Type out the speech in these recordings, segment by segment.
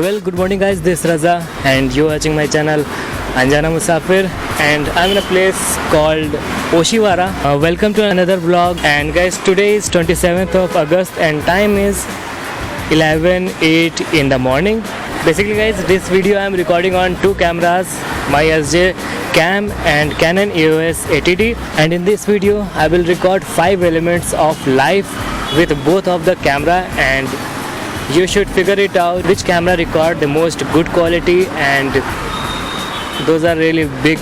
Well, good morning guys, this is Raza and you're watching my channel Anjana Musafir and I'm in a place called Oshiwara. Welcome to another vlog and guys, today is 27th of August and time is 11:08 in the morning. Basically guys, this video I'm recording on two cameras, my SJ Cam and Canon EOS 80D, and in this video I will record 5 elements of life with both of the camera and you should figure it out which camera record the most good quality, and those are really big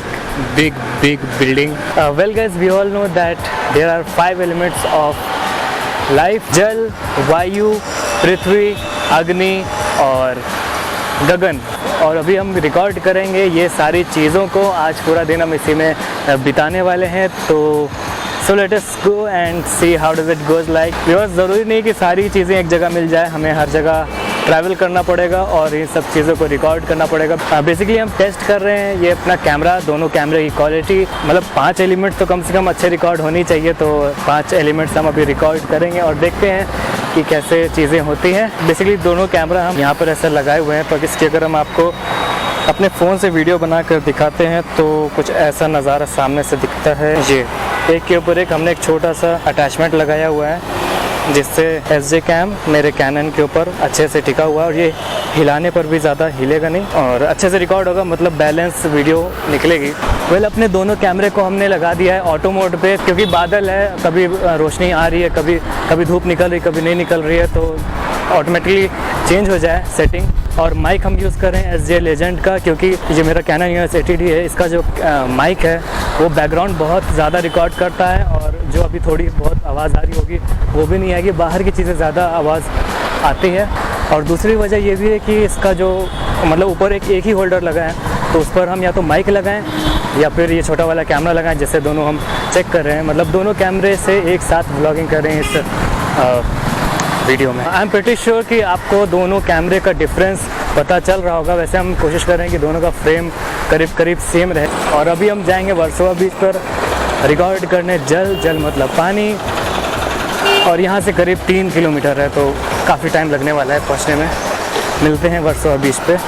building. Well guys, we all know that there are 5 elements of life: जल, वायु, पृथ्वी, अग्नि और गगन। और अभी हम record करेंगे ये सारी चीज़ों को, आज पूरा दिन हम इसी में बिताने वाले हैं। तो so let us go and see how does it goes like. Because ज़रूरी नहीं कि सारी चीज़ें एक जगह मिल जाए, हमें हर जगह ट्रैवल करना पड़ेगा और इन सब चीज़ों को रिकॉर्ड करना पड़ेगा। बेसिकली हम टेस्ट कर रहे हैं ये अपना कैमरा, दोनों कैमरे की क्वालिटी, मतलब 5 एलिमेंट्स तो कम से कम अच्छे रिकॉर्ड होनी चाहिए। तो 5 एलिमेंट्स हम अभी रिकॉर्ड करेंगे और देखते हैं कि कैसे चीज़ें होती हैं। बेसिकली दोनों कैमरा हम यहाँ पर ऐसे लगाए हुए हैं, पर इसकी अगर हम आपको अपने फ़ोन से वीडियो बना कर दिखाते हैं तो कुछ ऐसा नज़ारा सामने से दिखता है। ये एक के ऊपर एक हमने एक छोटा सा अटैचमेंट लगाया हुआ है जिससे SJ कैम मेरे कैनन के ऊपर अच्छे से टिका हुआ है और ये हिलाने पर भी ज़्यादा हिलेगा नहीं और अच्छे से रिकॉर्ड होगा, मतलब बैलेंस वीडियो निकलेगी। वेल, अपने दोनों कैमरे को हमने लगा दिया है ऑटो मोड पे, क्योंकि बादल है, कभी रोशनी आ रही है, कभी धूप निकल रही, कभी नहीं निकल रही है, तो ऑटोमेटिकली चेंज हो जाए सेटिंग। और माइक हम यूज़ कर रहे हैं SJ लेजेंड का, क्योंकि ये मेरा कैनन EOS 80D है, इसका जो माइक है वो बैकग्राउंड बहुत ज़्यादा रिकॉर्ड करता है और जो अभी थोड़ी बहुत आवाज़ आ रही होगी वो भी नहीं आएगी, बाहर की चीज़ें ज़्यादा आवाज़ आती है। और दूसरी वजह ये भी है कि इसका जो मतलब ऊपर एक ही होल्डर लगा है, तो उस पर हम या तो माइक लगाएं या फिर ये छोटा वाला कैमरा लगाएं, जिससे दोनों हम चेक कर रहे हैं, मतलब दोनों कैमरे से एक साथ व्लॉगिंग कर रहे हैं इस वीडियो में। आई एम प्रीटी श्योर कि आपको दोनों कैमरे का डिफरेंस पता चल रहा होगा। वैसे हम कोशिश कर रहे हैं कि दोनों का फ्रेम करीब सेम रहे। और अभी हम जाएंगे वर्सोवा बीच पर रिकॉर्ड करने। जल मतलब पानी, और यहाँ से करीब 3 किलोमीटर है, तो काफ़ी टाइम लगने वाला है पहुँचने में। मिलते हैं वर्सोवा बीच पे।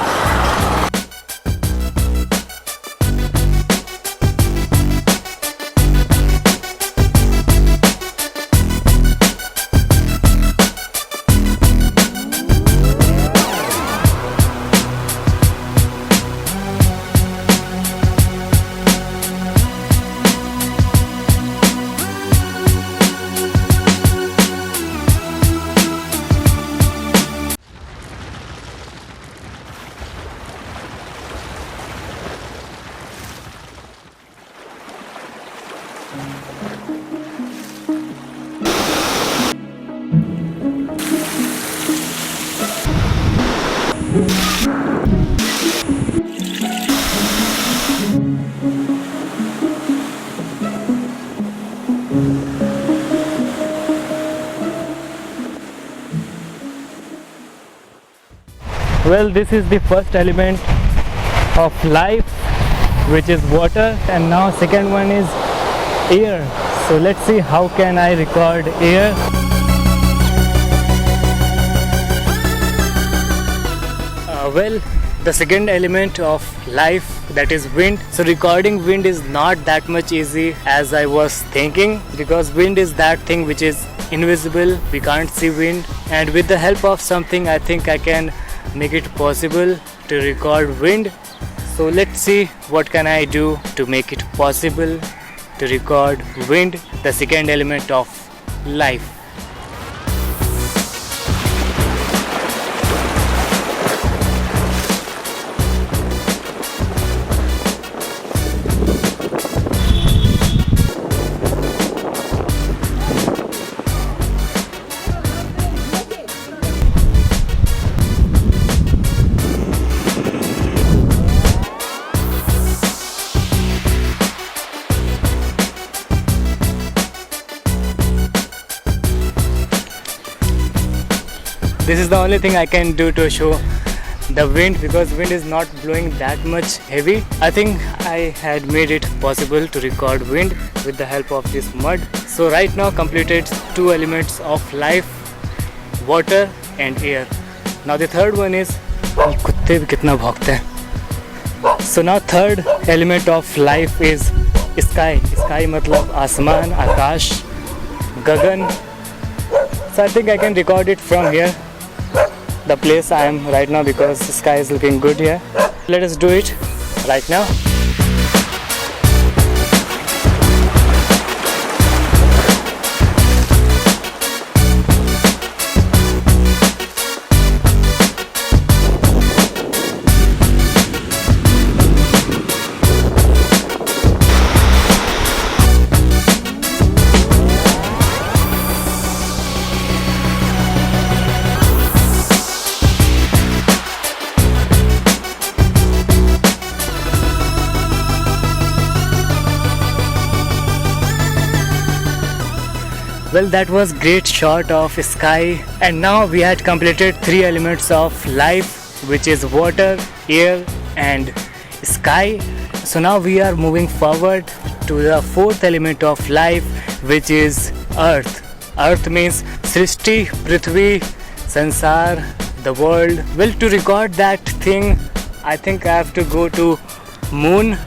Well, this is the first element of life, which is water, and now second one is air. So let's see how can I record air. Well, the second element of life, that is wind. So recording wind is not that much easy as I was thinking, because wind is that thing which is invisible, we can't see wind, and with the help of something I think I can make it possible to record wind. So let's see what can I do to make it possible to record wind, the second element of life. This is the only thing I can do to show the wind, because wind is not blowing that much heavy. I think I had made it possible to record wind with the help of this mud. So right now completed 2 elements of life, water and air. Now the third one is ये कुत्ते भी कितना भौंकते हैं. So now third element of life is sky. Sky मतलब आसमान, आकाश, गगन. So I think I can record it from here, the place I am right now, because the sky is looking good here. Let us do it right now. Well, that was great shot of sky, and now we had completed three elements of life, which is water, air and sky. So now we are moving forward to the fourth element of life, which is earth. Earth means Srishti, Prithvi, Sansar, the world. Well, to record that thing, I think I have to go to moon,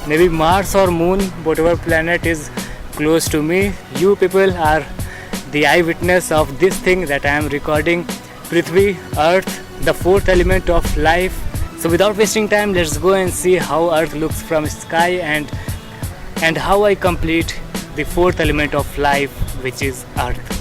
maybe Mars or moon, whatever planet is close to me. You people are the eyewitness of this thing that I am recording. Prithvi, earth, the fourth element of life. So without wasting time, let's go and see how earth looks from sky, and how I complete the fourth element of life, which is earth.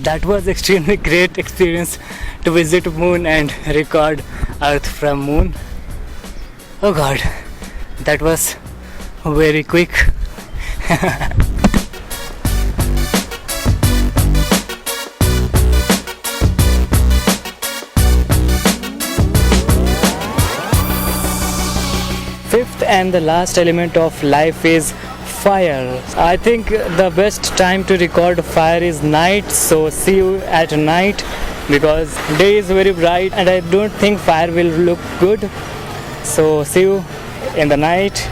That was extremely great experience to visit moon and record earth from moon. Oh god, that was very quick. Fifth and the last element of life is fire. I think the best time to record fire is night, so see you at night, because day is very bright and I don't think fire will look good. So see you in the night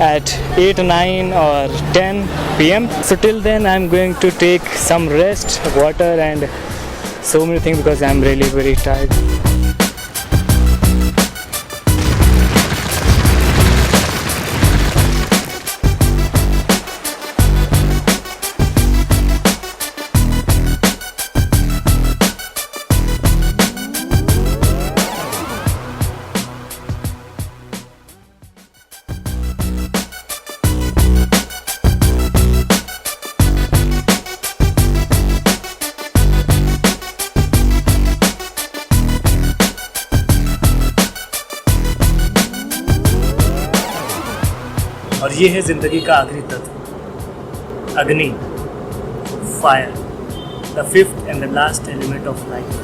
at 8, 9 or 10 p.m. So till then I'm going to take some rest, water and so many things, because I'm really very tired. और ये है ज़िंदगी का आखिरी तत्व, अग्नि, fire, the fifth and the last element of life.